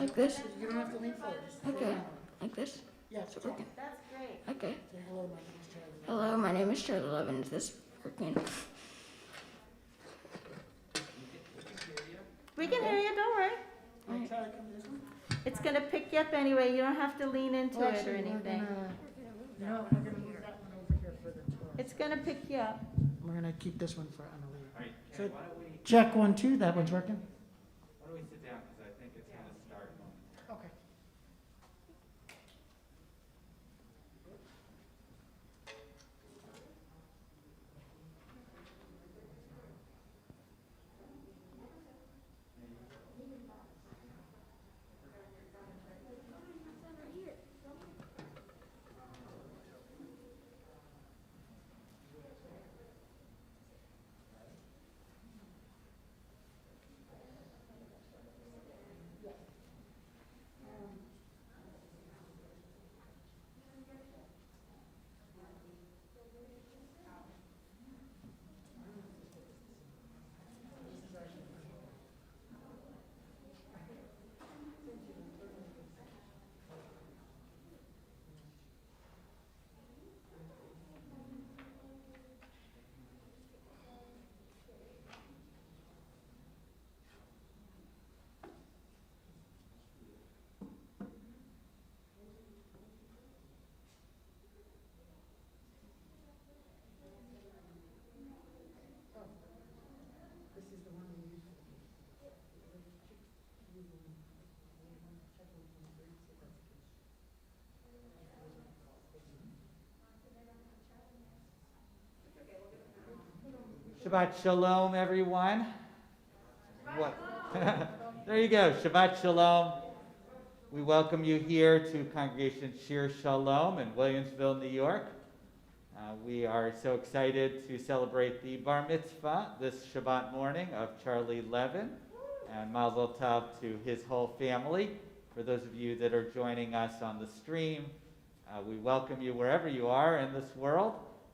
Like this? You don't have to lean forward. Just Okay. forward. Like this? Yeah, it's Is it working? That's great. Okay. Say hello, my name is Charlie. Hello, my name is Charlie Levin. Is this working? We can hear you, don't worry. Alright, Charlie, come to this one. It's gonna pick you up anyway, you don't have to lean into Well, it or actually, we're anything. we're gonna move that one over here for the tour. It's gonna pick you up. We're gonna keep this one for Annalie. All right, So- Ken, why don't we, Check 1, 2, that one's working? why don't we sit down, because I think it's going to start momentarily. Okay. This is the one we use. Shabbat Shalom, everyone. What? There you go, Shabbat Shalom. We welcome you here to Congregation Shir Shalom in Williamsville, New York. We are so excited to celebrate the Bar Mitzvah this Shabbat morning of Charlie Levin, and Mazel Tov to his whole family. For those of you that are joining us on the stream, we welcome you wherever you are in this world,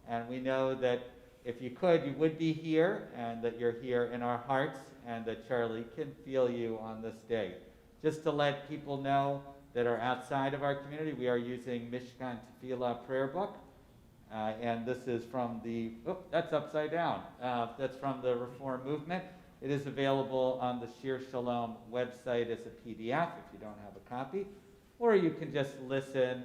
and we know that if you could, you would be here, and that you're here in our hearts, and that Charlie can feel you on this day. Just to let people know that are outside of our community, we are using Mishkan Tefillah prayer book. And this is from the, that's upside down. That's from the Reform Movement. It is available on the Shir Shalom website as a PDF if you don't have a copy. Or you can just listen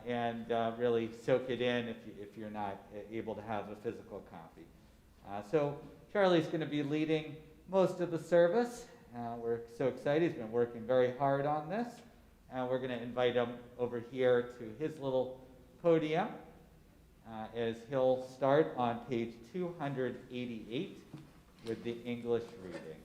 and really soak it in if you're not able to have a physical copy. So Charlie's going to be leading most of the service. We're so excited. He's been working very hard on this. And we're going to invite him over here to his little podium. As he'll start on page 288 with the English reading.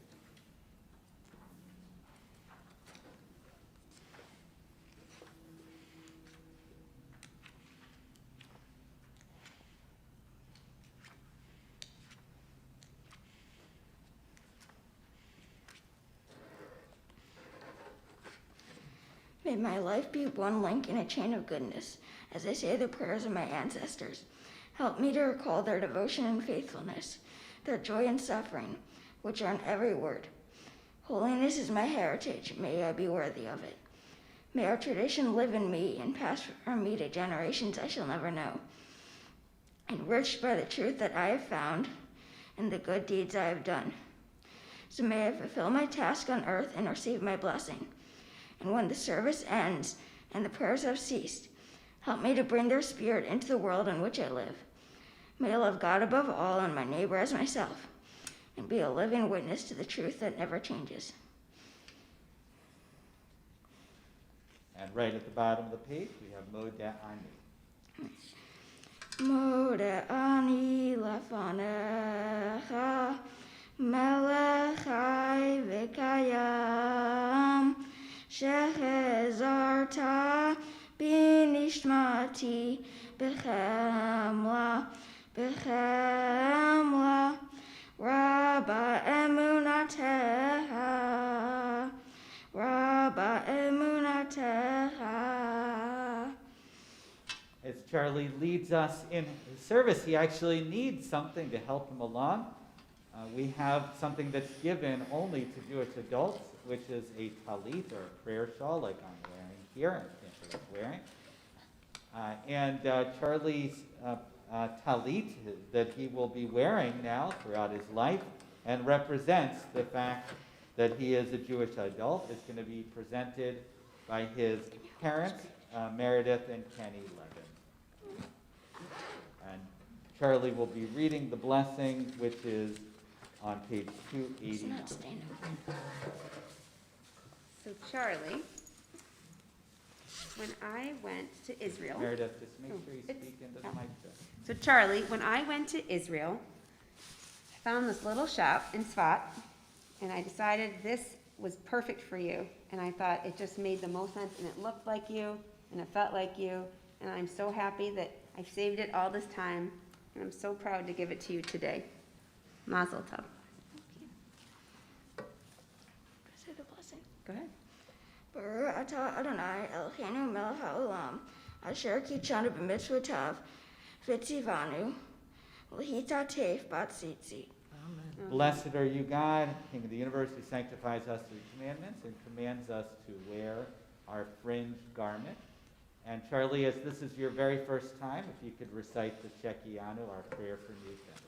May my life be one link in a chain of goodness, as I say the prayers of my ancestors. Help me to recall their devotion and faithfulness, their joy and suffering, which are in every word. Holiness is my heritage. May I be worthy of it. May our tradition live in me and pass from me to generations I shall never know, enriched by the truth that I have found and the good deeds I have done. So may I fulfill my task on earth and receive my blessing. And when the service ends and the prayers have ceased, help me to bring their spirit into the world in which I live. May I love God above all and my neighbor as myself, and be a living witness to the truth that never changes. And right at the bottom of the page, we have Moda Ani. Moda ani lefanecha, melech chai v'kayam, shehezarta binishmati b'chemla, Rabba emunatecha, Rabba emunatecha. As Charlie leads us in his service, he actually needs something to help him along. we have something that's given only to Jewish adults, which is a talit, or a prayer shawl, like I'm wearing here, and Cantor is wearing. Charlie's talit that he will be wearing now throughout his life, and represents the fact that he is a Jewish adult, is going to be presented by his parents, Meredith and Kenny Levin. And Charlie will be reading the blessing, which is on page 289. So Charlie, when I went to Israel. Meredith, just make sure you it's- speak into the oh. mic there. So Charlie, when I went to Israel, I found this little shop in Tzfat, and I decided this was perfect for you. And I thought it just made the most sense, and it looked like you, and it felt like you. And I'm so happy that I've saved it all this time, and I'm so proud to give it to you today. Mazel tov. Say the blessing. Go ahead. Baruch atah Adonai Eloheinu melech haolam, asher kitshanu b'mitzvah tav, v'tzivanu, l'hitatef bat tzitzit. Blessed are you, God, King of the universe, who sanctifies us through commandments and commands us to wear our fringe garment. And Charlie, as this is your very first time, if you could recite the Shekianu, our prayer for new members.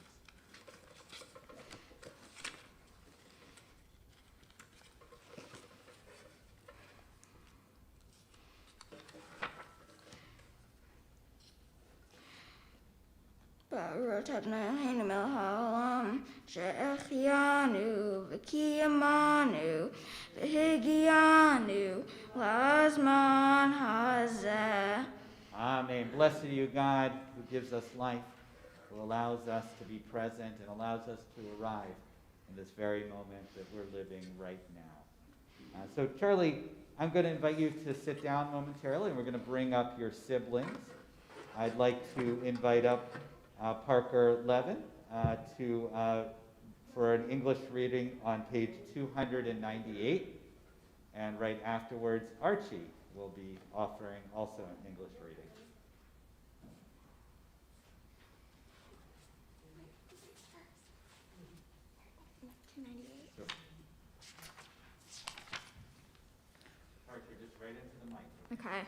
Baruch Adonai Eloheinu melech haolam, she'echianu v'kiyamanu v'higianu lazman hazeh. Amen. Blessed are you, God, who gives us life, who allows us to be present and allows us to arrive in this very moment that we're living right now. So, Charlie, I'm going to invite you to sit down momentarily, and we're going to bring up your siblings. I'd like to invite up Parker Levin for an English reading on page 298, and right afterwards, Archie will be offering also an English reading. Sure. Archie, just right into the mic. Okay.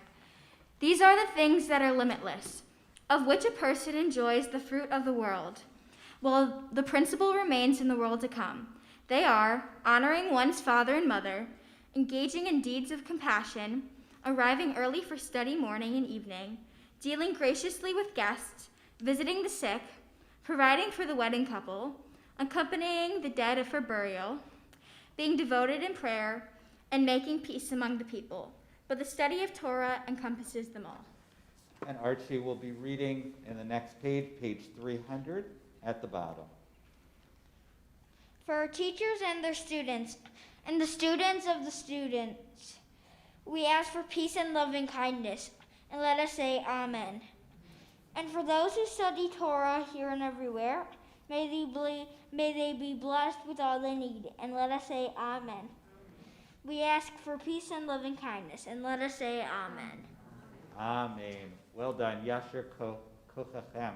These are the things that are limitless, of which a person enjoys the fruit of the world, while the principle remains in the world to come. They are honoring one's father and mother, engaging in deeds of compassion, arriving early for study morning and evening, dealing graciously with guests, visiting the sick, providing for the wedding couple, accompanying the dead for burial, being devoted in prayer, and making peace among the people. But the study of Torah encompasses them all. And Archie will be reading in the next page, page 300 at the bottom. For our teachers and their students, and the students of the students, we ask for peace and loving kindness, and let us say Amen. And for those who study Torah here and everywhere, may they be blessed with all they need, and let us say Amen. We ask for peace and loving kindness, and let us say Amen. Amen. Well done. Yasher kochachem.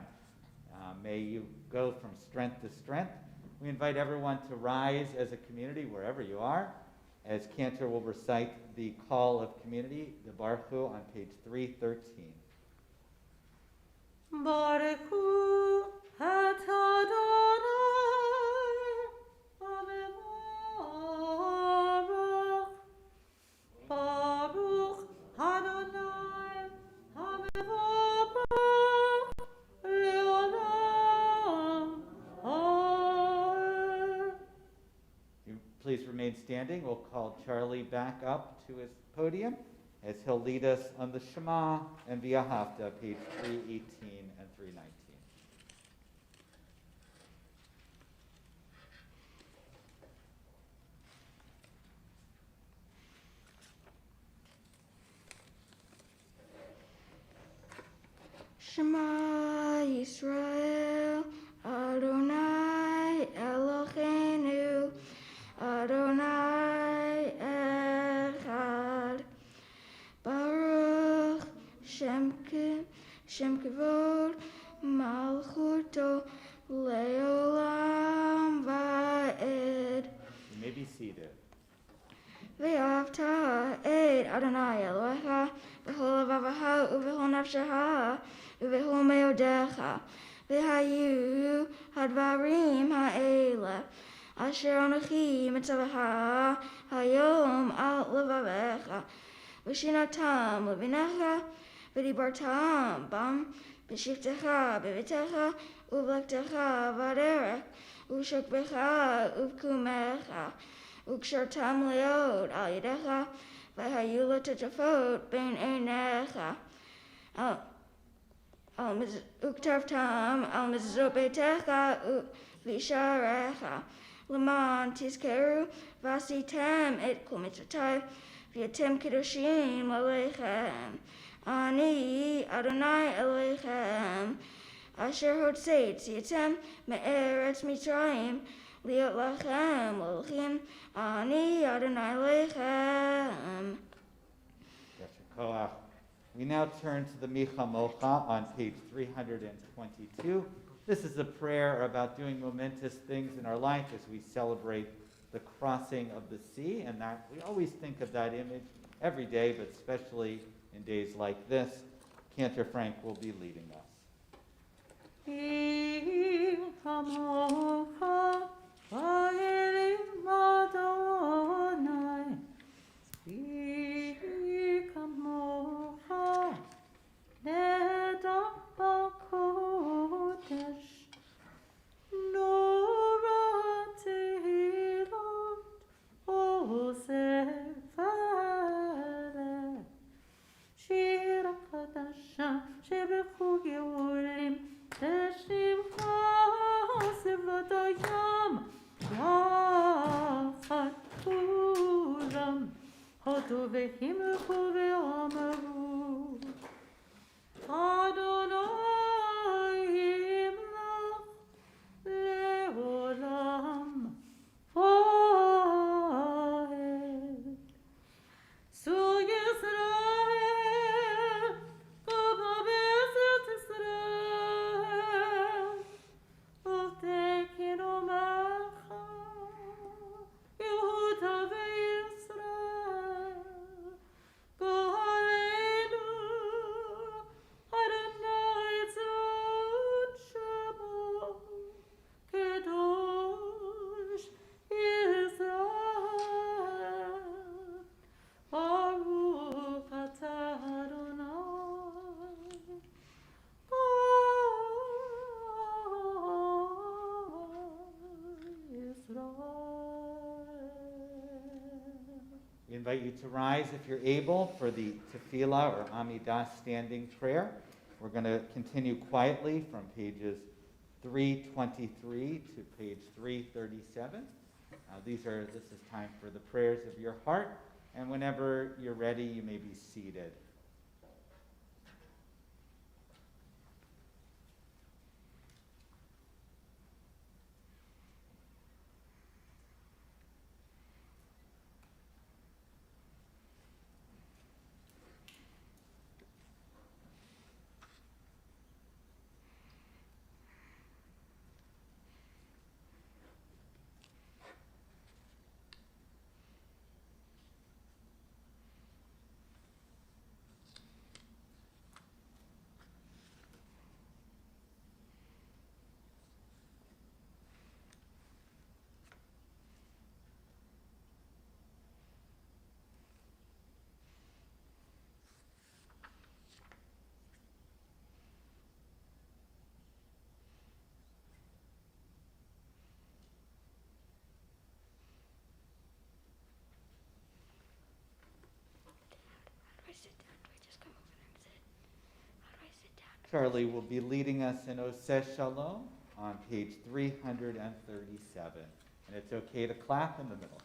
May you go from strength to strength. We invite everyone to rise as a community wherever you are, as Cantor will recite the call of community, the Baruch Hu, on page 313. Baruch hu et Adonai, Hamevarach. Baruch Adonai, Hamevarach, Leolam. Amen. You please remain standing. We'll call Charlie back up to his podium as he'll lead us on the Shema and V'ahavta, page 318 and 319. Shema Yisrael, Adonai Eloheinu, Adonai Echad. Baruch Shem Kavod Malchuto Leolam be seated. Ve'avta et Adonai Elohecha b'chol levavecha u'b'chol nafshecha u'b'chol meodecha v'hayu hadvarim ha'ele asher anochi mitzavecha hayom al levavecha v'shinatam levinecha v'dibartam bam b'shiftecha b'vitecha u'v'lektecha v'aderech u'shokbecha u'vkumecha Ukshartam leod al yadecha, v'hayula tetafot ben einecha. Uktavtam al mizobetecha v'isharecha. Leman tizkeru v'asitem et kol mitzvotai v'yatem kedoshim aleichem. Ani Adonai Elohechem asher hotzeit tziatem me'eretz Mitzrayim Liot lachem, Elohim, ani Adonai lechem. We now turn to the Micha Mocha on page 322. This is a prayer about doing momentous things in our life as we celebrate the crossing of the sea, and that we always think of that image every day, but especially in days like this. Cantor Frank will be leading us. Va'elim Adonai, speak Amocha, Neda Bakodesh, Nora Tehilot, Osefale, Shir Kadasha, Shebechu Geolim, Teshim Chasevadayam, Yachat Kulam, Hodu Vehimchu Ve'amaru, Adonai Imlach Leolam Vaed. Su Yisrael, Kobabezet Yisrael, Uvtekin Omecha, Yehuda ve'Yisrael, Gohalenu, Adonai Tzot Shemo, Kedosh Yisrael, Baruch atah Adonai, We invite you to rise if you're able for the Tefillah or Amida standing prayer. We're going to continue quietly from pages 323 to page 337. This is time for the prayers of your heart, and whenever you're ready, you may be seated. Charlie will be leading us in Oseh Shalom on page 337. And it's okay to clap in the middle.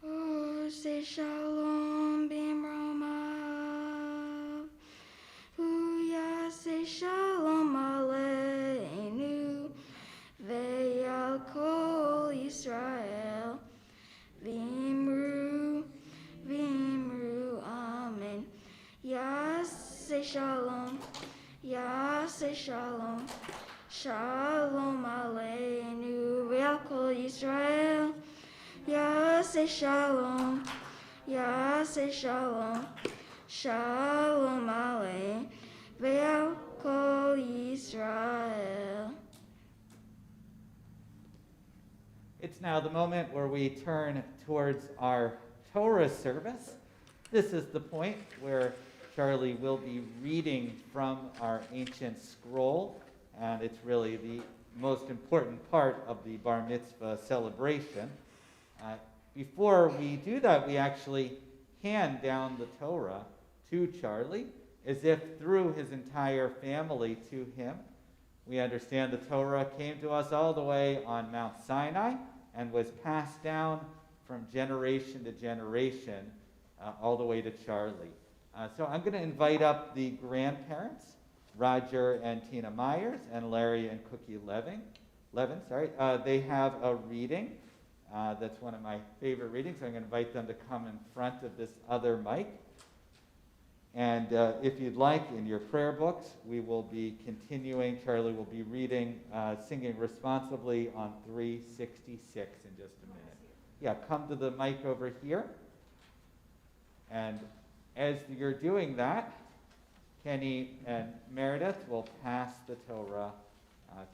Oseh Shalom b'imroma, Uyaseh Shalom aleinu, ve'al kol Yisrael, v'imru, amen. Yaseh Shalom, Yaseh Shalom, Shalom aleinu, Yaseh Shalom, Yaseh Shalom, Shalom Aleichem, Ve'al Kol Yisrael. It's now the moment where we turn towards our Torah service. This is the point where Charlie will be reading from our ancient scroll, and it's really the most important part of the bar mitzvah celebration. Before we do that, we actually hand down the Torah to Charlie, as if through his entire family to him. We understand the Torah came to us all the way on Mount Sinai and was passed down from generation to generation all the way to Charlie. So I'm going to invite up the grandparents, Roger and Tina Myers, and Larry and Cookie Levin. They have a reading. That's one of my favorite readings. I'm going to invite them to come in front of this other mic. And if you'd like, in your prayer books, we will be continuing. Charlie will be reading, singing responsibly on 366 in just a minute. Yeah, come to the mic over here. And as you're doing that, Kenny and Meredith will pass the Torah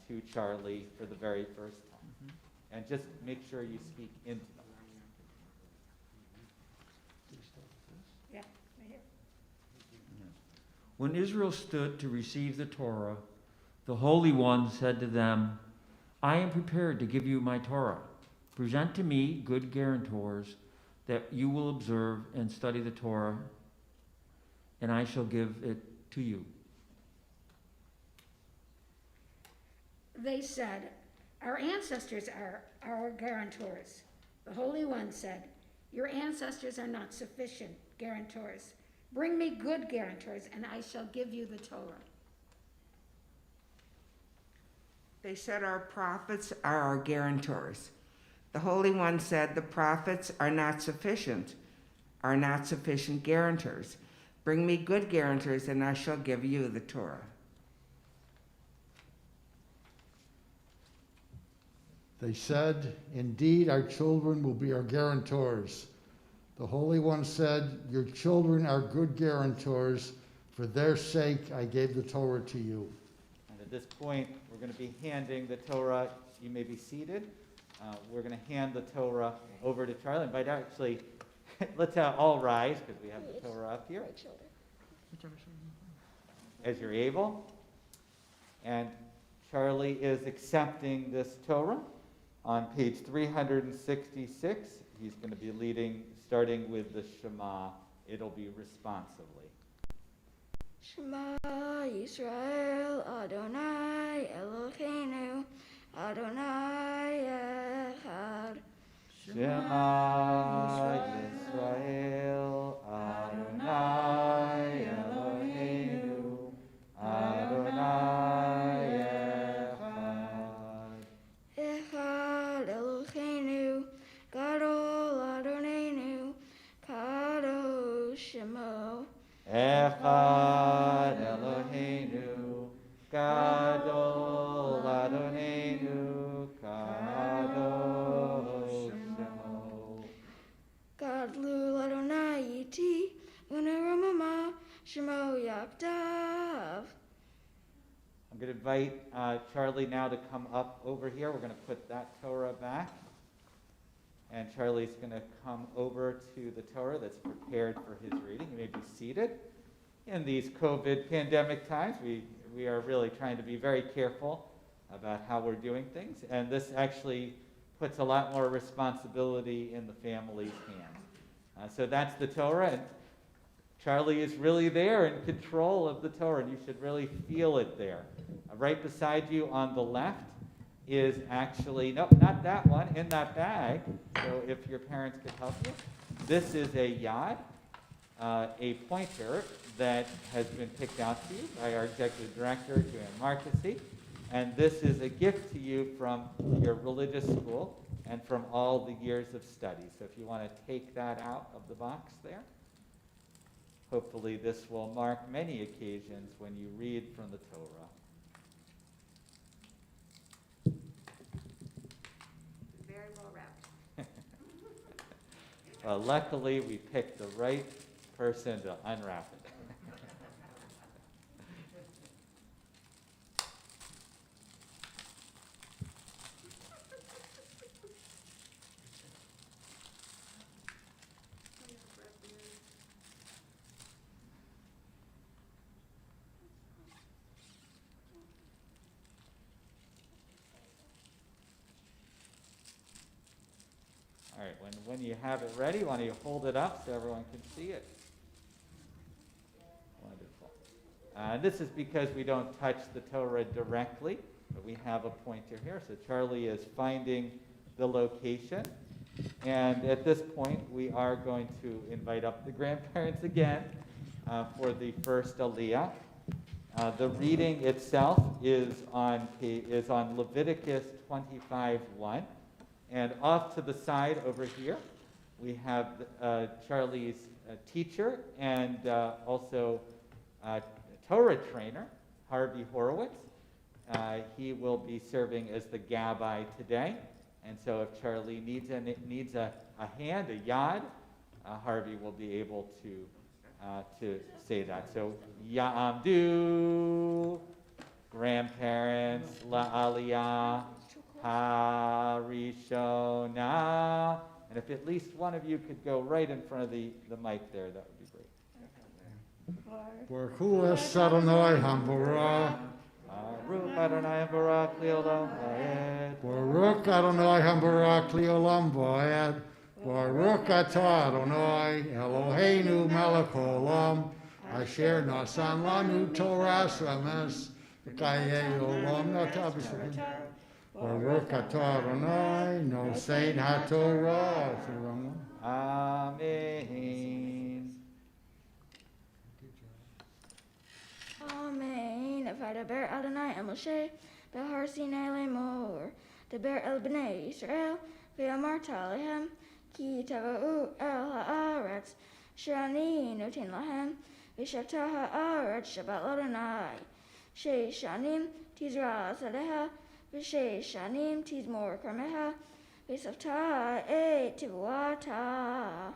to Charlie for the very first time. And just make sure you speak into them. Yeah, right here. When Israel stood to receive the Torah, the Holy One said to them, I am prepared to give you my Torah. Present to me good guarantors that you will observe and study the Torah, and I shall give it to you. They said, our ancestors are our guarantors. The Holy One said, your ancestors are not sufficient guarantors. Bring me good guarantors, and I shall give you the Torah. They said our prophets are our guarantors. The Holy One said the prophets are not sufficient guarantors. Bring me good guarantors, and I shall give you the Torah. They said, indeed, our children will be our guarantors. The Holy One said, your children are good guarantors. For their sake, I gave the Torah to you. And at this point, we're going to be handing the Torah. You may be seated. We're going to hand the Torah over to Charlie. But actually, let's all rise, because we have the Torah up here. As you're able. And Charlie is accepting this Torah. On page 366, he's going to be leading, starting with the Shema. It'll be responsively. Shema Yisrael Adonai Eloheinu Adonai Echad. Shema Yisrael Adonai Eloheinu Adonai Echad. Echad Eloheinu Gadol Adonenu Kadosh Shemo. Echad Eloheinu Gadol Adonenu Kadosh Shemo. Gadlu Adonai Iti Unaramama Shemo Yakdav. I'm going to invite Charlie now to come up over here. We're going to put that Torah back. And Charlie's going to come over to the Torah that's prepared for his reading. You may be seated. In these COVID pandemic times, we are really trying to be very careful about how we're doing things. And this actually puts a lot more responsibility in the family's hands. So that's the Torah. And Charlie is really there in control of the Torah, and you should really feel it there. Right beside you on the left is actually, no, not that one, in that bag. So if your parents could help you. This is a yad, a pointer that has been picked out to you by our executive director, Joanne Marquesi. And this is a gift to you from your religious school and from all the years of study. So if you want to take that out of the box there. Hopefully this will mark many occasions when you read from the Torah. Very well wrapped. Luckily, we picked the right person to unwrap it. All right, when you have it ready, why don't you hold it up so everyone can see it? Wonderful. This is because we don't touch the Torah directly, but we have a pointer here. So Charlie is finding the location. And at this point, we are going to invite up the grandparents again for the first Aliyah. The reading itself is on Leviticus 25:1. And off to the side over here, we have Charlie's teacher and also Torah trainer, Harvey Horowitz. He will be serving as the gabbai today. And so if Charlie needs a hand, a yad, Harvey will be able to say that. So Ya'amdu, grandparents, la'aliyah, Harishona. And if at least one of you could go right in front of the mic there, that would be great. Baruch es Adonai Hamborah. Baruch Adonai Barak Leolam Vaed. Baruch Adonai Hamborah Leolam Vaed. Baruch atah Adonai Eloheinu melech haolam asher nasan lanu Torah emes v'kayei olam natav b'shvim. Baruch atah Adonai nosein haTorah. Amen. Amen. V'daber Adonai el Moshe b'har Sinai lemor. Daber el bnei Yisrael v'amarta alehem ki tava'u el ha'aretz sh'ani noten lahem v'shavta ha'aretz Shabbat l'Adonai. Sheish shanim tizra zadeha v'sheish shanim tizmor karmeha v'savta et tivuata.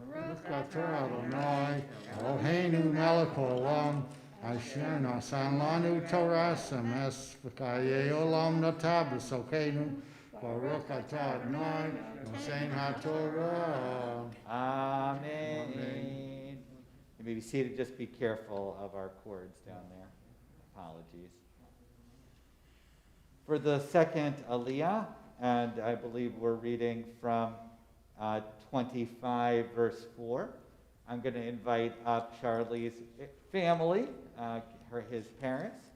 Baruch atah Adonai Eloheinu melech haolam asher nasan lanu Torah emes v'kayei olam natav b'sokeinu. Baruch atah Adonai nosein haTorah. Amen. You may be seated. Just be careful of our cords down there. Apologies. For the second Aliyah, and I believe we're reading from 25 verse 4. I'm going to invite up Charlie's family, his parents,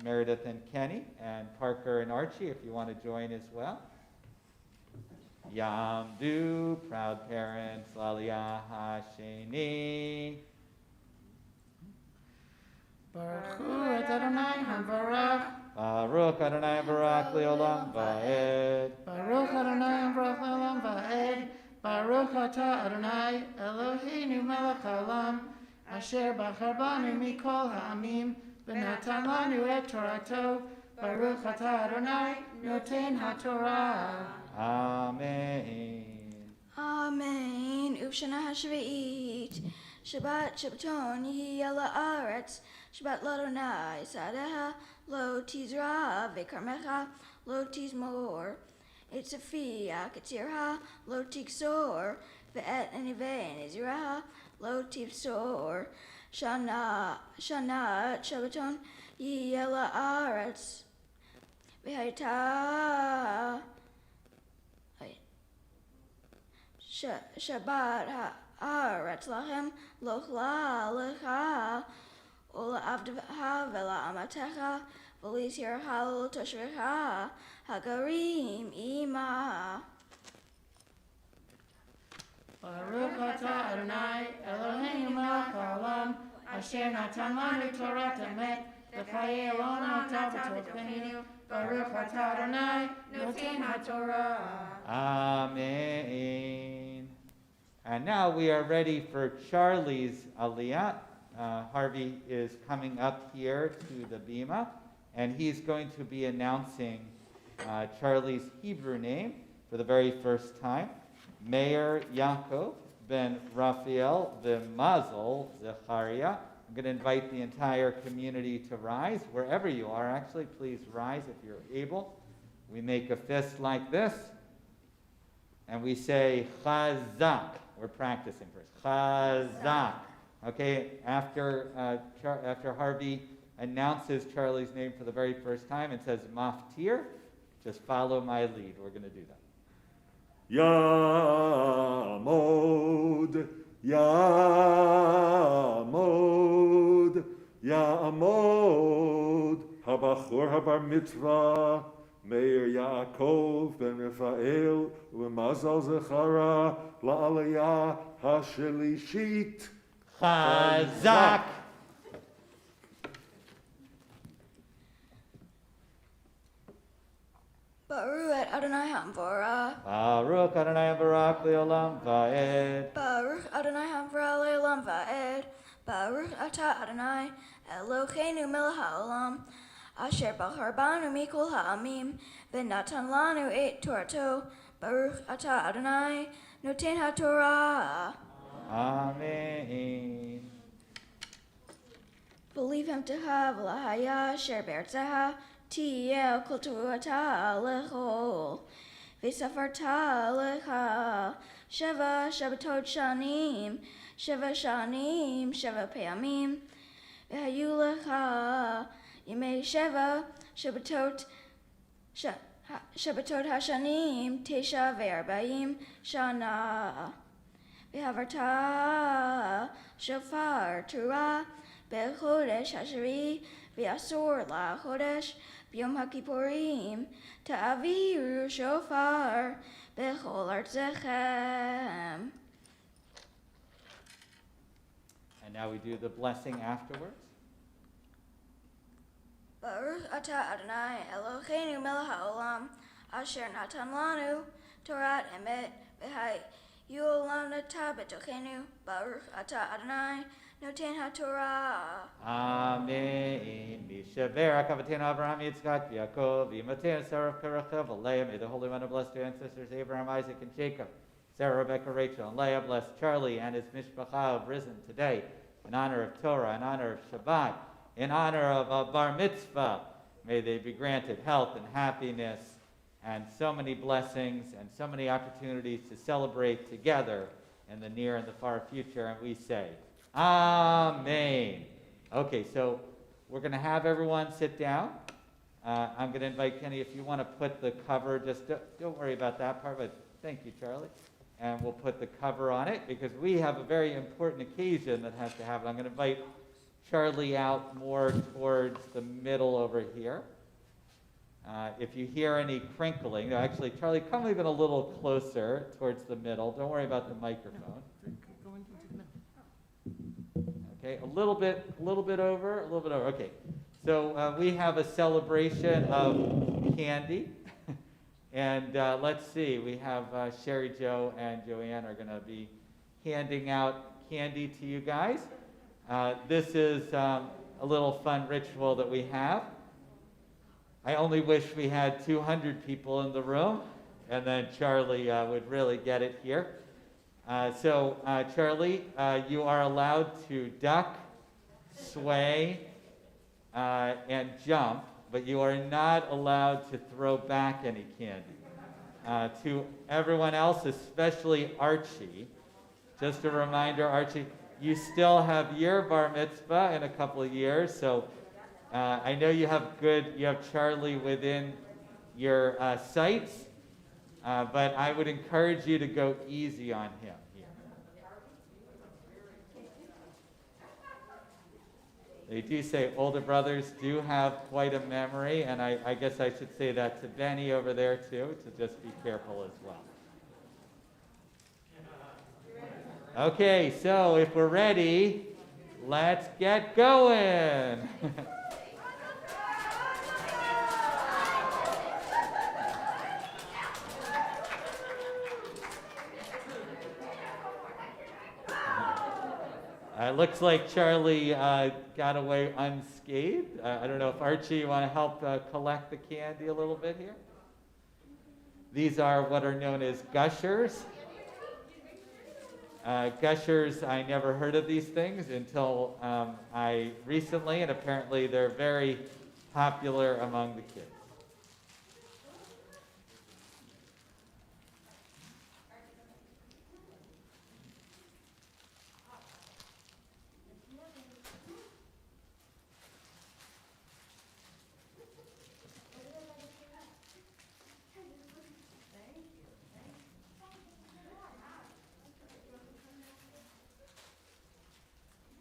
Meredith and Kenny, and Parker and Archie, if you want to join as well. Yamdu, proud parents, Laliyah Hasheni. Baruch Adonai Hamvarach. Baruch Adonai Barak Leolam Vaed. Baruch Adonai Barak Leolam Vaed. Baruch atah Adonai Eloheinu melech haolam asher bachar banu mikol ha'amim v'natan lanu et Torato. Baruch atah Adonai noten haTorah. Amen. Amen. Uvshana hashvi'it. Shabbat Shabbaton yihya la'aretz. Shabbat l'Adonai sadeha lo tizra v'karmecha lo tizmor. It's a fia katirha lo tigsor ve'et anivein izraha lo tivsor. Shana Shabbaton yihya la'aretz. V'haita Shabbat ha'aretz lachem lochla lecha ula'avdecha ve'la'amatecha v'lisircha l'toshvecha hagarim ima. Baruch atah Adonai Eloheinu melech haolam asher natan lanu Torah emet v'chayei olam natav b'tolkeinu. Baruch atah Adonai noten haTorah. Amen. And now we are ready for Charlie's Aliyah. Harvey is coming up here to the bima, and he's going to be announcing Charlie's Hebrew name for the very first time, Meir Yaakov ben Raphael Mazel Zechariah. I'm going to invite the entire community to rise. Wherever you are, actually, please rise if you're able. We make a fist like this, and we say Chazak. We're practicing first. Chazak. Okay, after Harvey announces Charlie's name for the very first time and says Maftir, just follow my lead. We're going to do that. Ya'amod, Ya'amod, Ya'amod, Habachor Habar Mitzvah, Meir Yaakov ben Raphael, U'mazal Zechara, La'aliyah HaShelishit. Chazak. Baruch et Adonai Hamvorah. Baruch Adonai Barak Leolam Va'ed. Baruch Adonai Hamvorah Le'olam Va'ed. Baruch Atah Adonai Eloheinu melech haolam. Asher bachar banu mikol ha'amim. V'natan lanu et Torato. Baruch Atah Adonai Noten HaTorah. Amen. Believe him to have lahaya asher be'artzeha. Tiyeh kol Torata lechol. V'safarta lecha. Sheva Shabbatot shanim. Sheva shanim. Sheva pe'amim. V'hayu lecha. Yemei Sheva Shabbatot. Shabbatot hashanim. Tesha ve'arba'im. Shana. V'havarta. Shofar Torah. Bechodesh Hashari. V'asor lachodesh. B'yom HaKippurim, ta'aviru shofar, b'chol artzechem. And now we do the blessing afterwards. Baruch atah Adonai Eloheinu melech haolam, asher natan lanu Torat emet, v'hayu olam natah betochenu. Baruch atah Adonai Noten HaTorah. Amen. Mishaverak Avatenu Abraham, Yitzchak, Yaakov, Yimatenu, Sarah, Karachav, Leah. May the Holy One have blessed your ancestors, Abraham, Isaac, and Jacob. Sarah, Rebecca, Rachel, and Leah. Bless Charlie and his mishpacha have risen today in honor of Torah, in honor of Shabbat, in honor of a bar mitzvah. May they be granted health and happiness and so many blessings and so many opportunities to celebrate together in the near and the far future. And we say, Amen. Okay, so we're going to have everyone sit down. I'm going to invite Kenny, if you want to put the cover, just don't worry about that part, but thank you, Charlie. And we'll put the cover on it because we have a very important occasion that has to happen. I'm going to invite Charlie out more towards the middle over here. If you hear any crinkling, actually, Charlie, come even a little closer towards the middle. Don't worry about the microphone. Okay, a little bit over. Okay, so we have a celebration of candy, and let's see. We have Sherry Jo and Joanne are going to be handing out candy to you guys. This is a little fun ritual that we have. I only wish we had 200 people in the room, and then Charlie would really get it here. So, Charlie, you are allowed to duck, sway, and jump, but you are not allowed to throw back any candy. To everyone else, especially Archie, just a reminder, Archie, you still have your bar mitzvah in a couple of years, so I know you have Charlie within your sights. But I would encourage you to go easy on him here. They do say older brothers do have quite a memory, and I guess I should say that to Benny over there too, to just be careful as well. Okay, so if we're ready, let's get going. It looks like Charlie got away unscathed. I don't know if Archie, you want to help collect the candy a little bit here? These are what are known as gushers. Gushers, I never heard of these things until I recently, and apparently they're very popular among the kids.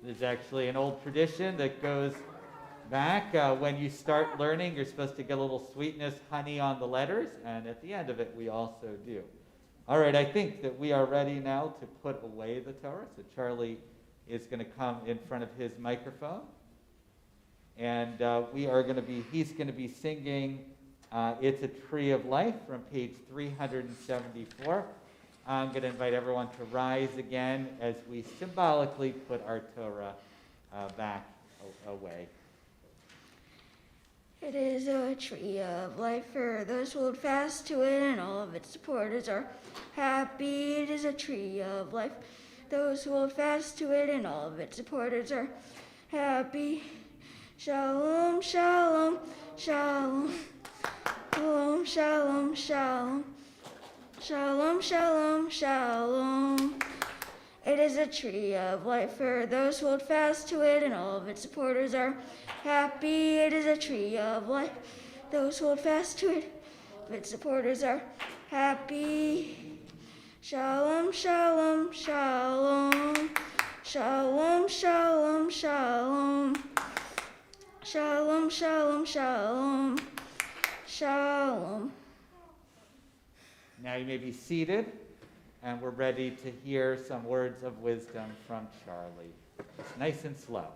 There's actually an old tradition that goes back. When you start learning, you're supposed to get a little sweetness, honey on the letters, and at the end of it, we also do. All right, I think that we are ready now to put away the Torah. So Charlie is going to come in front of his microphone, and he's going to be singing It's a Tree of Life from page 374. I'm going to invite everyone to rise again as we symbolically put our Torah back away. It is a tree of life for those who hold fast to it, and all of its supporters are happy. It is a tree of life. Those who hold fast to it, and all of its supporters are happy. Shalom, shalom, shalom. Shalom, shalom, shalom. Shalom, shalom, shalom. It is a tree of life for those who hold fast to it, and all of its supporters are happy. It is a tree of life. Those who hold fast to it, its supporters are happy. Shalom, shalom, shalom. Shalom, shalom, shalom. Shalom, shalom, shalom. Shalom. Now you may be seated, and we're ready to hear some words of wisdom from Charlie. It's nice and slow.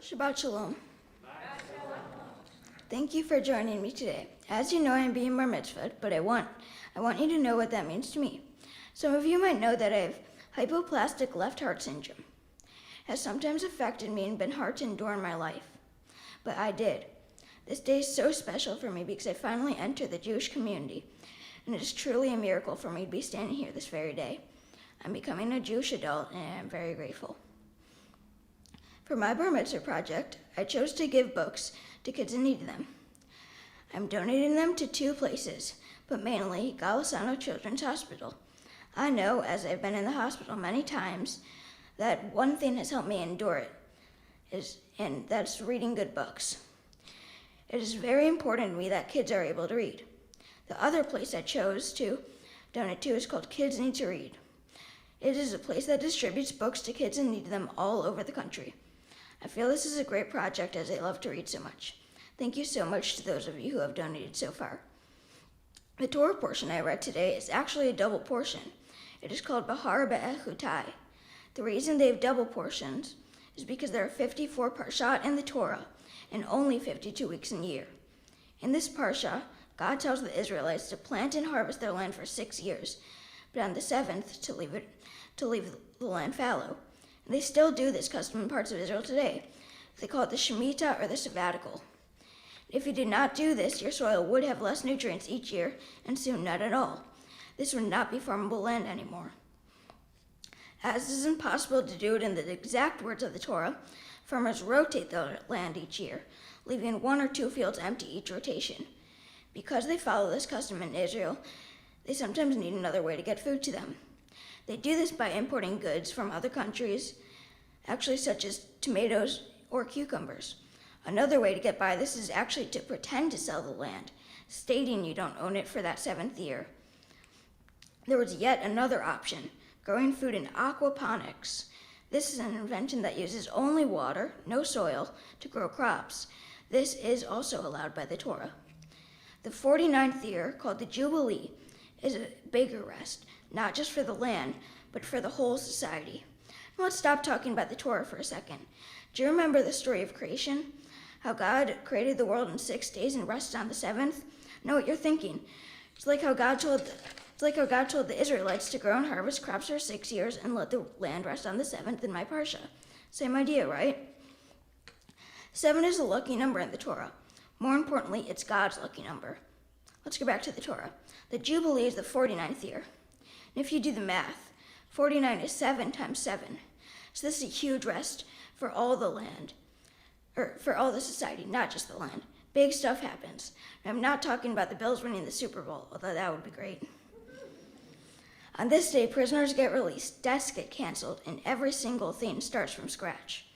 Shabbat Shalom. Thank you for joining me today. As you know, I am being bar mitzvahed, but I want you to know what that means to me. Some of you might know that I have hypoplastic left heart syndrome. It has sometimes affected me and been hard to endure in my life. But I did. This day is so special for me because I finally entered the Jewish community, and it is truly a miracle for me to be standing here this very day. I'm becoming a Jewish adult, and I'm very grateful. For my bar mitzvah project, I chose to give books to kids in need of them. I'm donating them to 2 places, but mainly Golisano Children's Hospital. I know, as I've been in the hospital many times, that one thing has helped me endure it, and that's reading good books. It is very important to me that kids are able to read. The other place I chose to donate to is called Kids Need to Read. It is a place that distributes books to kids in need of them all over the country. I feel this is a great project as I love to read so much. Thank you so much to those of you who have donated so far. The Torah portion I read today is actually a double portion. It is called Bahar Be'echutai. The reason they have double portions is because there are 54 parshat in the Torah and only 52 weeks in a year. In this parsha, God tells the Israelites to plant and harvest their land for 6 years, but on the 7th to leave the land fallow. And they still do this custom in parts of Israel today. They call it the Shemitah or the sabbatical. If you did not do this, your soil would have less nutrients each year, and soon not at all. This would not be farmable land anymore. As it is impossible to do it in the exact words of the Torah, farmers rotate their land each year, leaving 1 or 2 fields empty each rotation. Because they follow this custom in Israel, they sometimes need another way to get food to them. They do this by importing goods from other countries, actually such as tomatoes or cucumbers. Another way to get by this is actually to pretend to sell the land, stating you don't own it for that 7th year. There was yet another option, growing food in aquaponics. This is an invention that uses only water, no soil, to grow crops. This is also allowed by the Torah. The 49th year, called the Jubilee, is a bigger rest, not just for the land, but for the whole society. Let's stop talking about the Torah for a second. Do you remember the story of creation? How God created the world in 6 days and rested on the seventh? I know what you're thinking. It's like how God told the Israelites to grow and harvest crops for 6 years and let the land rest on the seventh in my parsha. Same idea, right? 7 is a lucky number in the Torah. More importantly, it's God's lucky number. Let's go back to the Torah. The Jubilee is the 49th year. And if you do the math, 49 is 7 times 7. So this is a huge rest for all the land, or for all the society, not just the land. Big stuff happens. And I'm not talking about the Bills winning the Super Bowl, although that would be great. On this day, prisoners get released, debts get canceled, and every single thing starts from scratch.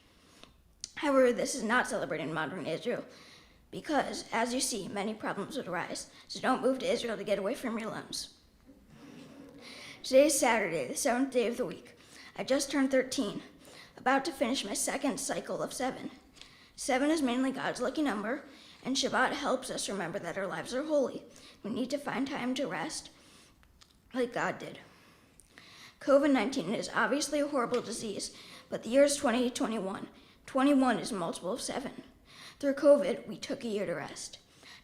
However, this is not celebrated in modern Israel because, as you see, many problems would arise. So don't move to Israel to get away from your limbs. Today is Saturday, the 7th day of the week. I just turned 13, about to finish my second cycle of 7. 7 is mainly God's lucky number, and Shabbat helps us remember that our lives are holy. We need to find time to rest like God did. COVID-19 is obviously a horrible disease, but the year is 2021. 21 is a multiple of 7. Through COVID, we took a year to rest.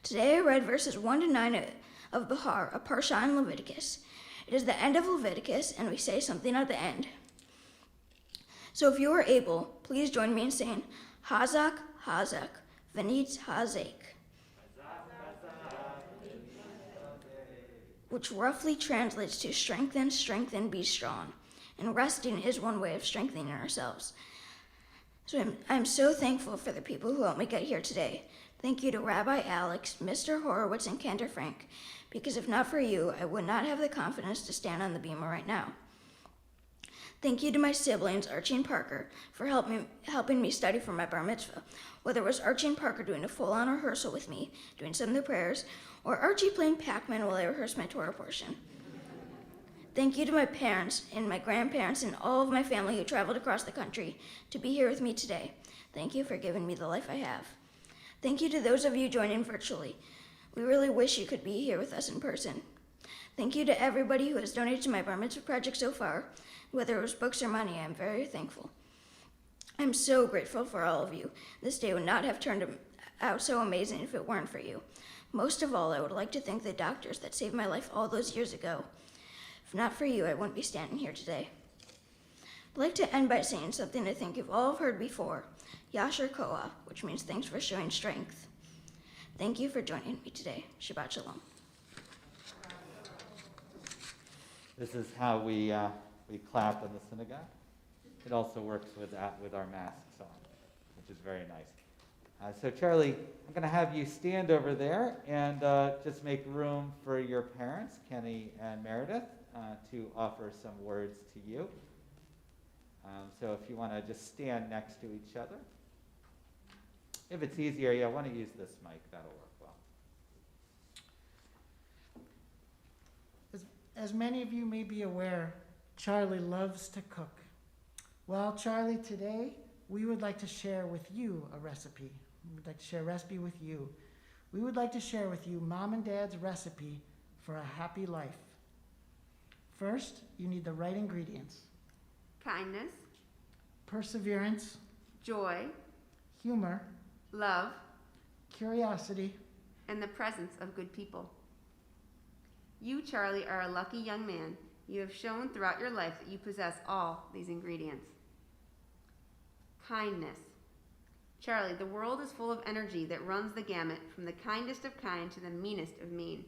Today I read verses 1 to 9 of Bahar, a parsha in Leviticus. It is the end of Leviticus, and we say something at the end. So if you are able, please join me in saying, Hazak, Hazak, Venitz Hazek, which roughly translates to strengthen, strengthen, be strong. And resting is one way of strengthening ourselves. So I'm so thankful for the people who helped me get here today. Thank you to Rabbi Alex, Mr. Horowitz, and Cantor Frank, because if not for you, I would not have the confidence to stand on the bema right now. Thank you to my siblings, Archie and Parker, for helping me study for my bar mitzvah. Whether it was Archie and Parker doing a full-on rehearsal with me, doing some of the prayers, or Archie playing Pac-Man while I rehearsed my Torah portion. Thank you to my parents and my grandparents and all of my family who traveled across the country to be here with me today. Thank you for giving me the life I have. Thank you to those of you joining virtually. We really wish you could be here with us in person. Thank you to everybody who has donated to my bar mitzvah project so far. Whether it was books or money, I am very thankful. I'm so grateful for all of you. This day would not have turned out so amazing if it weren't for you. Most of all, I would like to thank the doctors that saved my life all those years ago. If not for you, I wouldn't be standing here today. I'd like to end by saying something I think you've all heard before, Yasher Koach, which means thanks for showing strength. Thank you for joining me today. Shabbat Shalom. This is how we clap in the synagogue. It also works with our masks on, which is very nice. So Charlie, I'm going to have you stand over there and just make room for your parents, Kenny and Meredith, to offer some words to you. So if you want to just stand next to each other. If it's easier, I want to use this mic. That'll work well. As many of you may be aware, Charlie loves to cook. Well, Charlie, today we would like to share with you a recipe. We would like to share a recipe with you. We would like to share with you Mom and Dad's recipe for a happy life. First, you need the right ingredients: Kindness, perseverance, joy, humor, love, curiosity, and the presence of good people. You, Charlie, are a lucky young man. You have shown throughout your life that you possess all these ingredients. Kindness. Charlie, the world is full of energy that runs the gamut from the kindest of kind to the meanest of mean.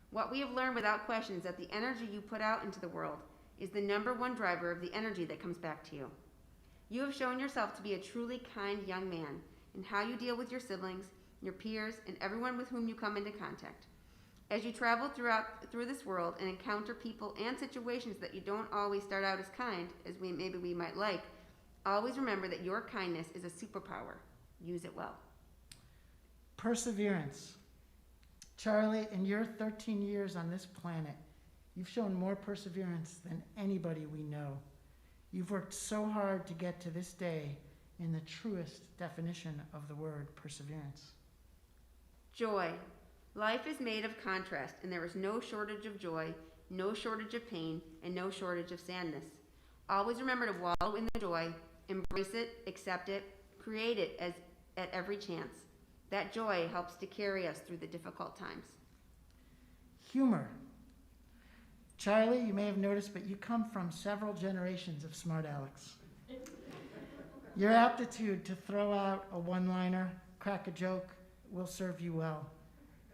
What we have learned without question is that the energy you put out into the world is the #1 driver of the energy that comes back to you. You have shown yourself to be a truly kind young man in how you deal with your siblings, your peers, and everyone with whom you come into contact. As you travel through this world and encounter people and situations that you don't always start out as kind as maybe we might like, always remember that your kindness is a superpower. Use it well. perseverance. Charlie, in your 13 years on this planet, you've shown more perseverance than anybody we know. You've worked so hard to get to this day in the truest definition of the word perseverance. Joy. Life is made of contrast, and there is no shortage of joy, no shortage of pain, and no shortage of sadness. Always remember to wallow in the joy, embrace it, accept it, create it at every chance. That joy helps to carry us through the difficult times. Humor. Charlie, you may have noticed, but you come from several generations of smart Alex. Your aptitude to throw out a one-liner, crack a joke, will serve you well.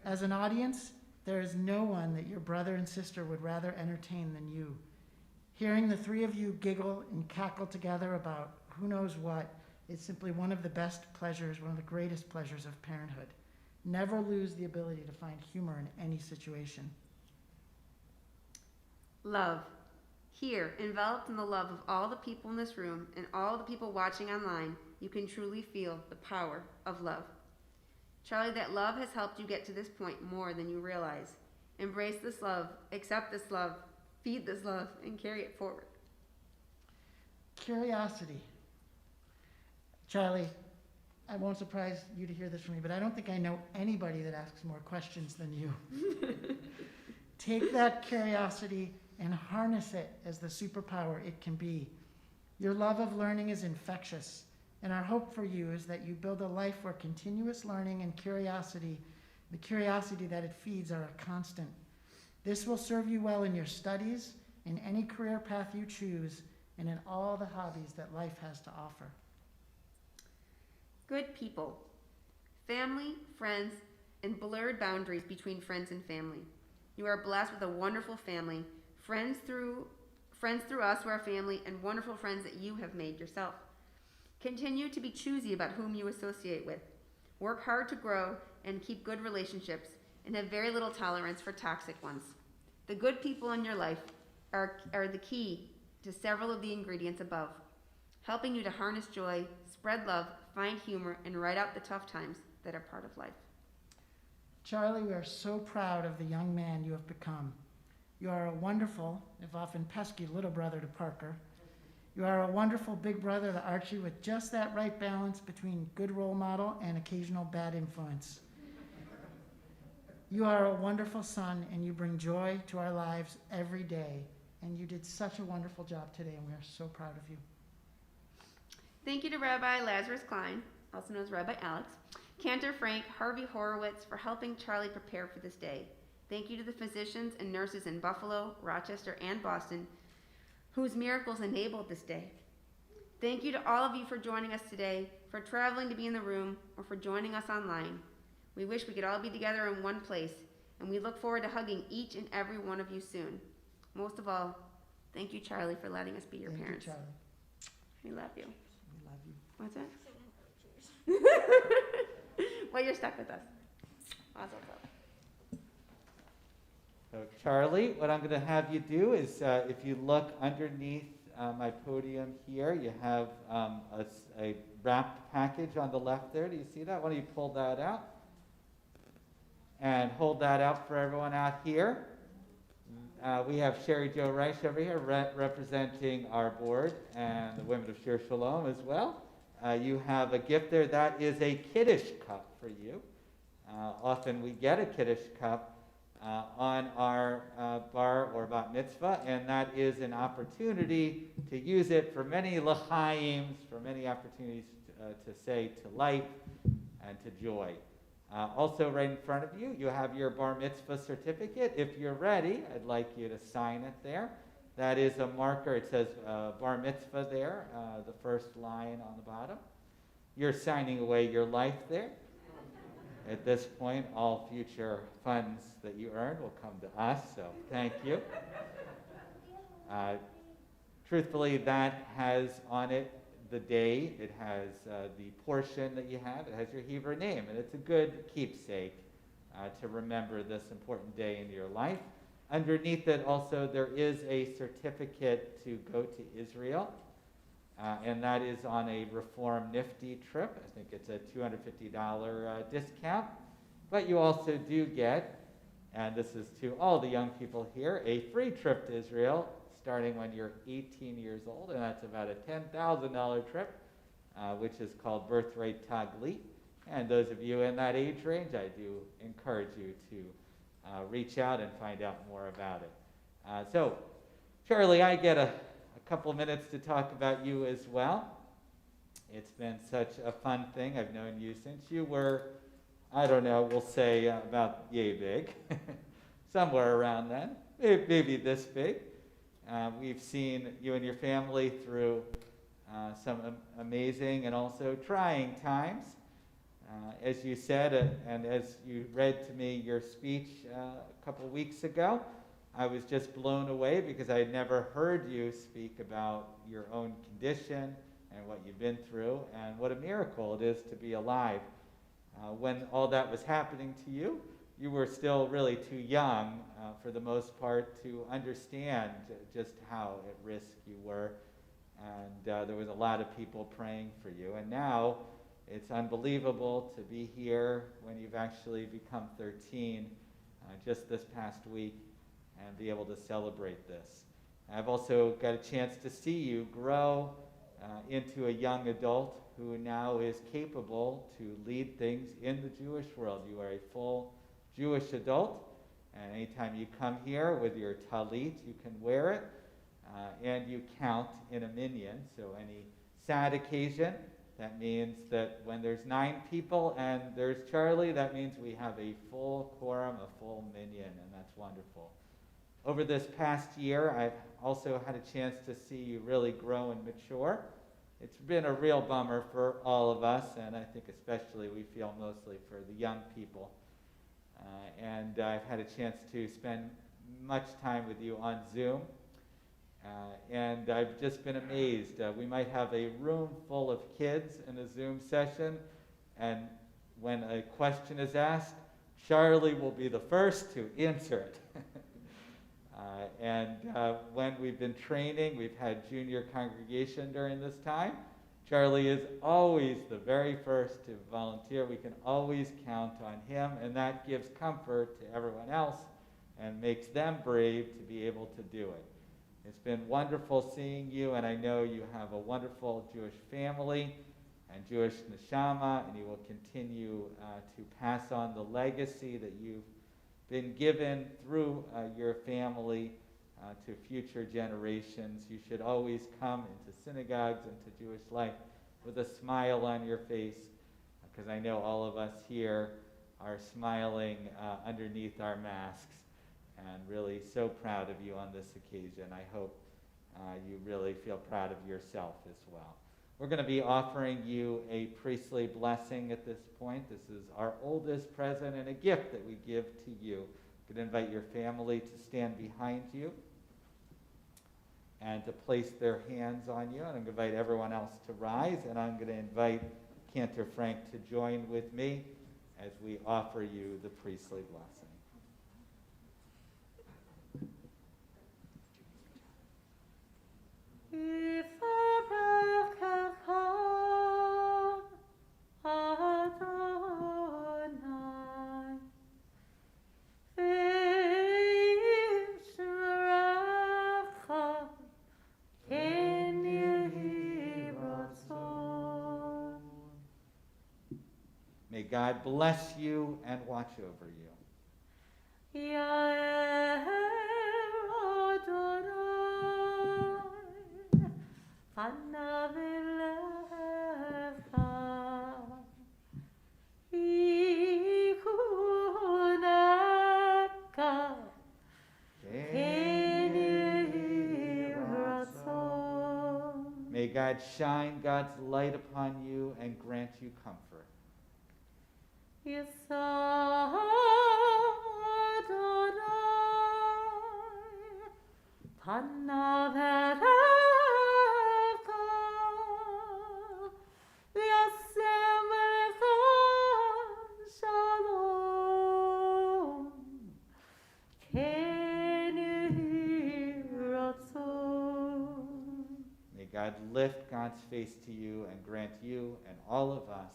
As an audience, there is no one that your brother and sister would rather entertain than you. Hearing the three of you giggle and cackle together about who knows what is simply one of the best pleasures, one of the greatest pleasures of parenthood. Never lose the ability to find humor in any situation. Love. Here, enveloped in the love of all the people in this room and all the people watching online, you can truly feel the power of love. Charlie, that love has helped you get to this point more than you realize. Embrace this love, accept this love, feed this love, and carry it forward. Curiosity. Charlie, I won't surprise you to hear this from me, but I don't think I know anybody that asks more questions than you. Take that curiosity and harness it as the superpower it can be. Your love of learning is infectious, and our hope for you is that you build a life where continuous learning and curiosity, the curiosity that it feeds, are a constant. This will serve you well in your studies, in any career path you choose, and in all the hobbies that life has to offer. Good people. Family, friends, and blurred boundaries between friends and family. You are blessed with a wonderful family, friends through us who are family, and wonderful friends that you have made yourself. Continue to be choosy about whom you associate with. Work hard to grow and keep good relationships, and have very little tolerance for toxic ones. The good people in your life are the key to several of the ingredients above, helping you to harness joy, spread love, find humor, and ride out the tough times that are part of life. Charlie, we are so proud of the young man you have become. You are a wonderful, if often pesky, little brother to Parker. You are a wonderful big brother to Archie, with just that right balance between good role model and occasional bad influence. You are a wonderful son, and you bring joy to our lives every day. And you did such a wonderful job today, and we are so proud of you. Thank you to Rabbi Lazarus Klein, also known as Rabbi Alex, Cantor Frank, Harvey Horowitz, for helping Charlie prepare for this day. Thank you to the physicians and nurses in Buffalo, Rochester, and Boston, whose miracles enabled this day. Thank you to all of you for joining us today, for traveling to be in the room, or for joining us online. We wish we could all be together in one place, and we look forward to hugging each and every one of you soon. Most of all, thank you, Charlie, for letting us be your parents. Thank you, Charlie. We love you. We love you. What's that? Well, you're stuck with us. Awesome. So Charlie, what I'm going to have you do is, if you look underneath my podium here, you have a wrapped package on the left there. Do you see that? Why don't you pull that out? And hold that out for everyone out here. We have Sherry Jo Reich over here representing our board and the Women of Shir Shalom as well. You have a gift there. That is a Kiddush cup for you. Often we get a Kiddush cup on our bar or bat mitzvah, and that is an opportunity to use it for many l'chaims, for many opportunities to say to life and to joy. Also right in front of you, you have your bar mitzvah certificate. If you're ready, I'd like you to sign it there. That is a marker. It says bar mitzvah there, the first line on the bottom. You're signing away your life there. At this point, all future funds that you earn will come to us, so thank you. Truthfully, that has on it the day. It has the portion that you have. It has your Hebrew name, and it's a good keepsake to remember this important day in your life. Underneath it also, there is a certificate to go to Israel. And that is on a Reform Nifty trip. I think it's a $250 discount. But you also do get, and this is to all the young people here, a free trip to Israel starting when you're 18 years old, and that's about a $10,000 trip, which is called Birthright Talit. And those of you in that age range, I do encourage you to reach out and find out more about it. So, Charlie, I get a couple minutes to talk about you as well. It's been such a fun thing. I've known you since you were, I don't know, we'll say about yay big, somewhere around then, maybe this big. We've seen you and your family through some amazing and also trying times. As you said, and as you read to me your speech a couple weeks ago, I was just blown away because I had never heard you speak about your own condition and what you've been through, and what a miracle it is to be alive. When all that was happening to you, you were still really too young, for the most part, to understand just how at risk you were, and there was a lot of people praying for you. And now, it's unbelievable to be here when you've actually become 13 just this past week and be able to celebrate this. I've also got a chance to see you grow into a young adult who now is capable to lead things in the Jewish world. You are a full Jewish adult, and anytime you come here with your Talit, you can wear it, and you count in a minyan. So any sad occasion, that means that when there's 9 people and there's Charlie, that means we have a full quorum, a full minyan, and that's wonderful. Over this past year, I've also had a chance to see you really grow and mature. It's been a real bummer for all of us, and I think especially we feel mostly for the young people. And I've had a chance to spend much time with you on Zoom. And I've just been amazed. We might have a room full of kids in a Zoom session, and when a question is asked, Charlie will be the first to answer it. And when we've been training, we've had junior congregation during this time. Charlie is always the very first to volunteer. We can always count on him, and that gives comfort to everyone else and makes them brave to be able to do it. It's been wonderful seeing you, and I know you have a wonderful Jewish family and Jewish neshama, and you will continue to pass on the legacy that you've been given through your family to future generations. You should always come into synagogues and to Jewish life with a smile on your face, because I know all of us here are smiling underneath our masks, and really so proud of you on this occasion. I hope you really feel proud of yourself as well. We're going to be offering you a priestly blessing at this point. This is our oldest present and a gift that we give to you. You can invite your family to stand behind you and to place their hands on you. And I'm going to invite everyone else to rise, and I'm going to invite Cantor Frank to join with me as we offer you the priestly blessing. May God bless you and watch over you. May God shine God's light upon you and grant you comfort. May God lift God's face to you and grant you and all of us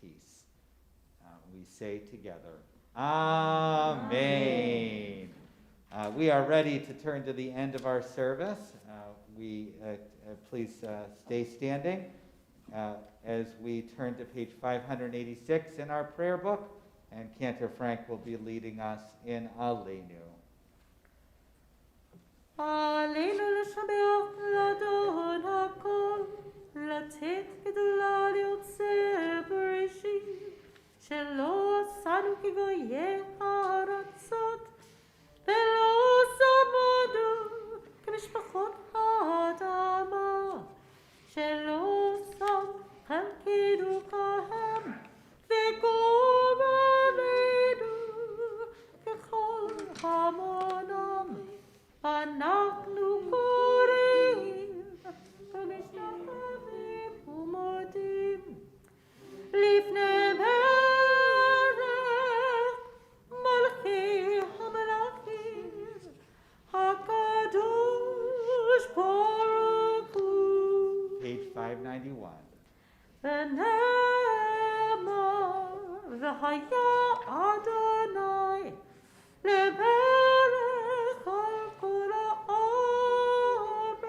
peace. We say together, Amen. We are ready to turn to the end of our service. Please stay standing as we turn to page 586 in our prayer book, and Cantor Frank will be leading us in Aleinu. עלינו לשבח לאדון הכל, לתת גדולה ליוצר בראשית, שלא עשנו כגויי הארצות, ולא שמנו כמשפחות האדמה, שלא שם חלקנו כהם, וגורלנו ככל המונם. אנחנו קוראים ומשתחווים ומודים לפני מלך מלכי המלכים הקדוש ברוך הוא. Page 591. ונאמר והיה אדוני למלך על כל הארץ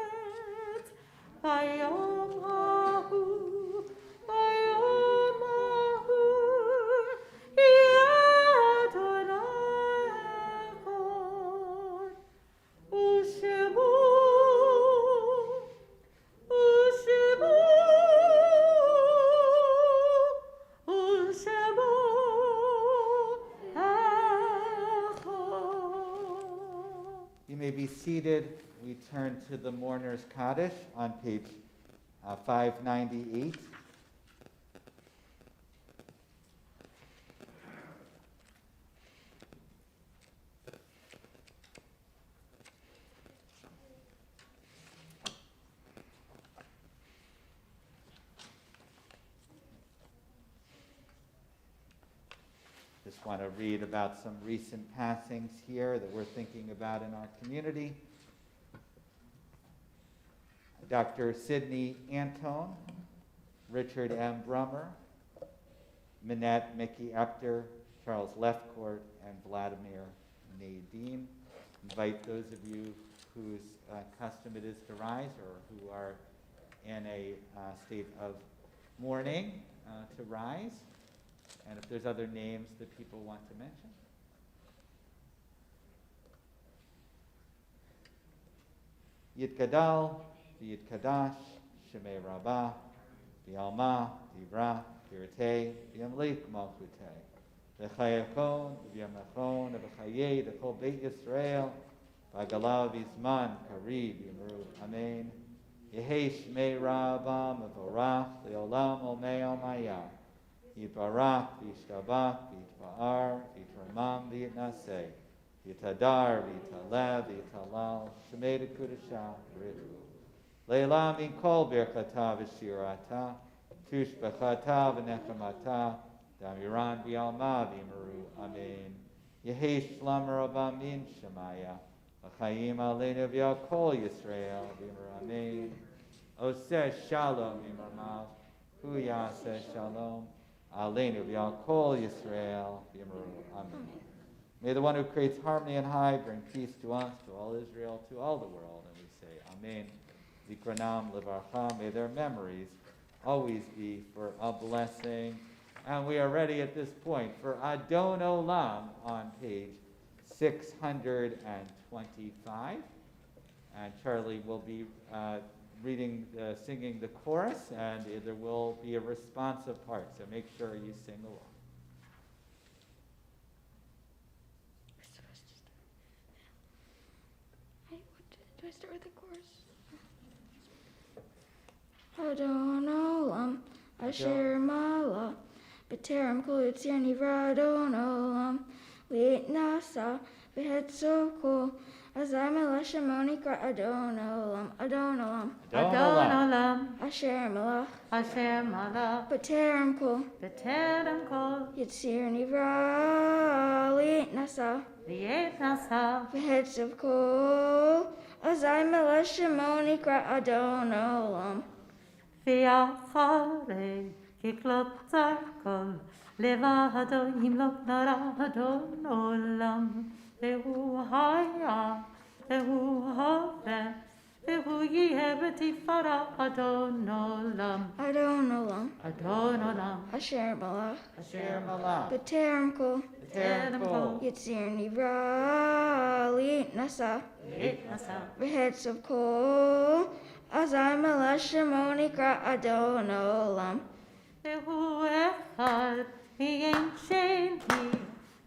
ביום ההוא, ביום ההוא יהיה אדוני אחד, ושמו You may be seated. We turn to the Mourner's Kaddish on page 598. Just want to read about some recent passings here that we're thinking about in our community. Dr. Sidney Antone, Richard M. Brummer, Minette Mickey Epter, Charles Lefcourt, and Vladimir Nadine. Invite those of you whose custom it is to rise or who are in a state of mourning to rise. And if there's other names that people want to mention. Yitkadal, Yitkadash, Shemei Rabbah, V'alma, Divra, Pirtei, V'yamlik Malchutei, V'chayakon, V'yamachon, V'chayei, V'chol Beit Yisrael, V'agalav Yizman, Karib, Yimru, Amen. Yehei Shemei Rabbah, Mevorach, Le'olam Olmei Almayah. Yitbarach, Yishtabach, Yitba'ar, Yitramam, Yitnaseh, Yitadar, Yitalev, Yitalal, Shemei Kudashah, Ritu. Leila min kol birchata v'shirata, tushbachata v'nechamata, damiran v'yalma v'yimaru, amen. Yehesh shlam rabba min shemaya, v'chayim aleinu v'yakol Yisrael, v'yimaru, amen. Oseh shalom imamav, hu yaseh shalom, aleinu v'yakol Yisrael, v'yimaru, amen. May the one who creates harmony and high bring peace to us, to all Israel, to all the world. And we say, amen. Zikranam levarcha, may their memories always be for a blessing. And we are ready at this point for Adon Olam on page 625. And Charlie will be singing the chorus, and there will be a responsive part, so make sure you sing along. Do I start with the chorus? Adon Olam, Asher Mala, B'terem Kol Yitzir Nivra Adon Olam, Li'et Nasa, V'hetzo Kol, Azai Melech Shemo Nikra Adon Olam, Adon Olam, Adon Olam, Asher Melech, Asher Malach, B'terem Kol, B'terem Kol, Yitzir Nivra, Li'et Nasa, Li'et Nasa, V'hetzo Kol, Azai Melech Shemo Nikra Adon Olam. V'yacharei kiklot tzarkol, levado yimlok nara Adon Olam, vehu haya, vehu hove, vehu yeh b'tifara Adon Olam, Adon Olam, Adon Olam, Asher Malach, Asher Malach, B'terem Kol, B'Terem Kol. Yitzir Nivra Litnasa. V'hetzav Kol. Azai Melech Shemo Nikra Adon Olam. והוא אחד, ואין שני,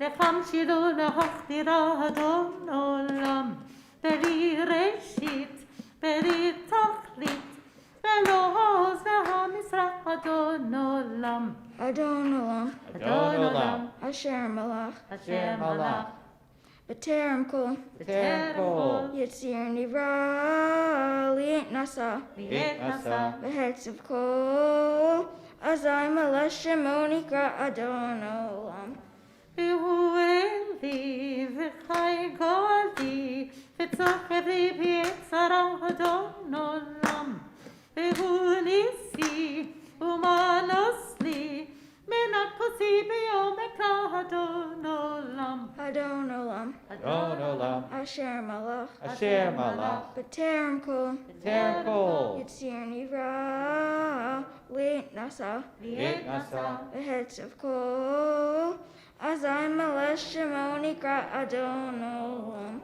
לכם שירו להכתירה אדון עולם, בלי ראשית, בלי תכלית, ולא עוז והמזרח אדון עולם. Adon Olam. Adon Olam. Asher Malach. אשר מלך, B'Terem Kol. B'Terem Kol. Yitzir Nivra Litnasa. ויתנסה, V'hetzav Kol. Azai Melech Shemo Nikra Adon Olam. והוא אלי וחי גואלי, וצוחרי ביצרה אדון עולם. והוא ניסי ומנוס לי, מנקוסי ביומך אדון עולם. Adon Olam. Adon Olam. Asher Malach. Asher Malach. B'Terem Kol. B'Terem Kol. Yitzir Nivra Litnasa. Vitnasa. V'hetzav Kol. Azai Melech Shemo Nikra Adon Olam.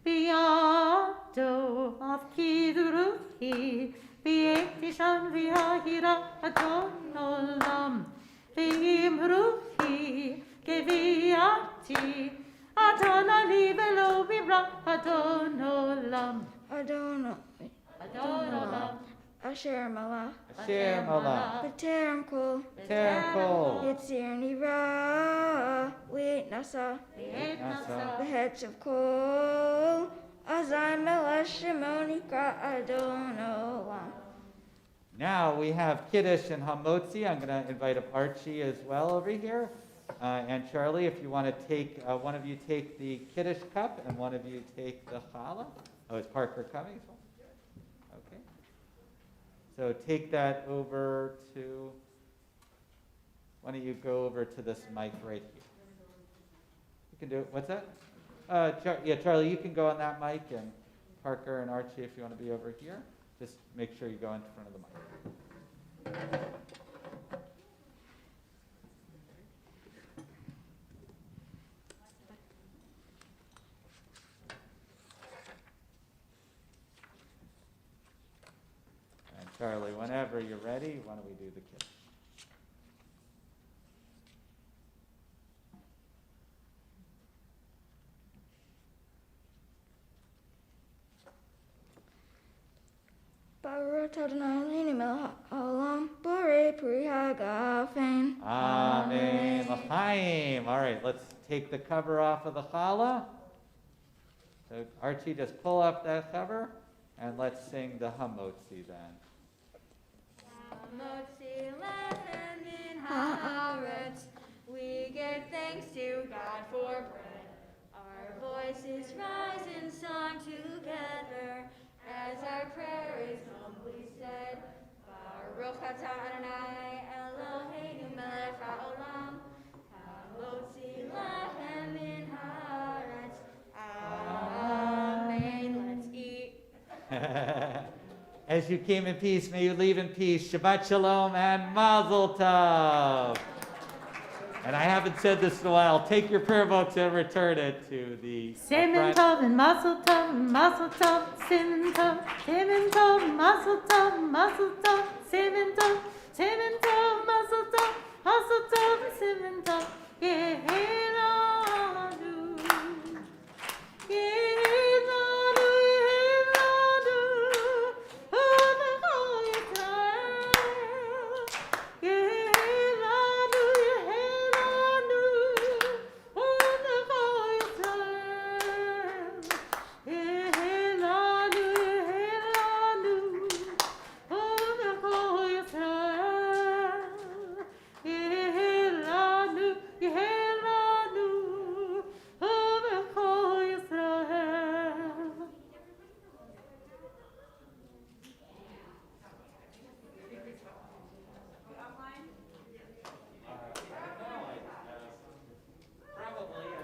בידו אף כדרוכי, ויתישן ויהירה אדון עולם. ואמרוכי כביאתי, אדון לי ולא בברח אדון עולם. Adon אדון עולם, Asher Malach. Asher Malach. B'Terem Kol. B'Terem Kol. Yitzir Nivra Litnasa. Vitnasa. V'hetzav Kol. Azai Melech Shemo Nikra Adon Olam. Now we have Kiddush and Hamotzi. I'm going to invite up Archie as well over here. And Charlie, if you want to take, one of you take the Kiddush cup and one of you take the challah. Oh, is Parker coming? Okay. So take that over to, why don't you go over to this mic right here. You can do it. What's that? Charlie, you can go on that mic, and Parker and Archie, if you want to be over here, just make sure you go in front of the mic. And Charlie, whenever you're ready, why don't we do the kiss? Baruch Adonai Eloheinu melech haolam, borei pri hagafen. Amen. L'chaim. All right, let's take the cover off of the challah. So Archie, just pull up that cover, and let's sing the Hamotzi then. Hamotzi lechem min haaretz. We give thanks to God for bread. Our voices rise in song together as our prayer is humbly said. Baruch atah Adonai Eloheinu melech haolam. Hamotzi lechem min haaretz. Amen. Let's eat. As you came in peace, may you leave in peace. Shabbat Shalom and Mazel Tov. And I haven't said this in a while. Take your prayer books and return it to the Simen tov and mazel tov, mazel tov, simen tov, mazel tov, mazel tov, simen tov, mazel